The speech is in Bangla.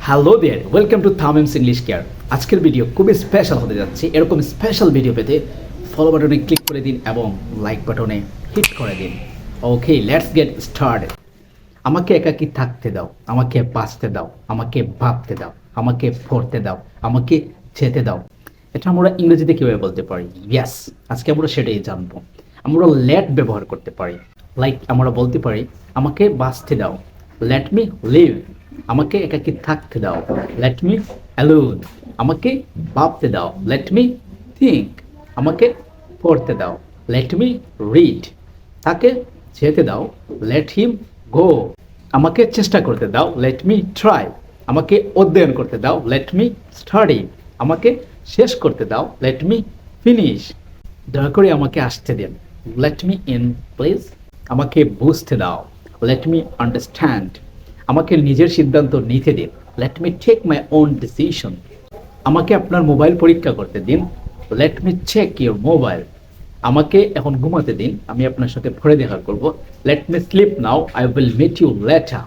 Hello there, welcome to Tamim's English care. আজকের ভিডিও খুবই স্পেশাল হতে যাচ্ছে। এরকম স্পেশাল ভিডিও পেতে ফলো বাটনে ক্লিক করে দিন এবং লাইক বাটনে হিট করে দিন। Okay, let's get started. আমাকে একাকী থাকতে দাও, আমাকে বাঁচতে দাও, আমাকে ভাবতে দাও, আমাকে পড়তে দাও, আমাকে যেতে দাও। এটা আমরা ইংরেজিতে কীভাবে বলতে পারি? ইয়াস, আজকে আমরা সেটাই জানবো। আমরা লেট ব্যবহার করতে পারি। লাইক আমরা বলতে পারি আমাকে বাঁচতে দাও, লেট মি লিভ। আমাকে একাকী থাকতে দাও, লেট মি অ্যালোন। আমাকে ভাবতে দাও, লেট মি থিঙ্ক। আমাকে পড়তে দাও, লেট মি রিড। তাকে যেতে দাও, লেট হিম গো। আমাকে চেষ্টা করতে দাও, লেট মি ট্রাই। আমাকে অধ্যয়ন করতে দাও, লেট মি স্টাডি। আমাকে শেষ করতে দাও, লেট মি ফিনিশ। দয়া করে আমাকে আসতে দিন, লেট মি ইন প্লিজ। আমাকে বুঝতে দাও, লেট মি আন্ডারস্ট্যান্ড। আমাকে নিজের সিদ্ধান্ত নিতে দিন, let me take my own decision. আমাকে আপনার মোবাইল পরীক্ষা করতে দিন, let me check your mobile. আমাকে এখন ঘুমাতে দিন, আমি আপনার সাথে পরে দেখা করব, let me sleep now, I will meet you letter.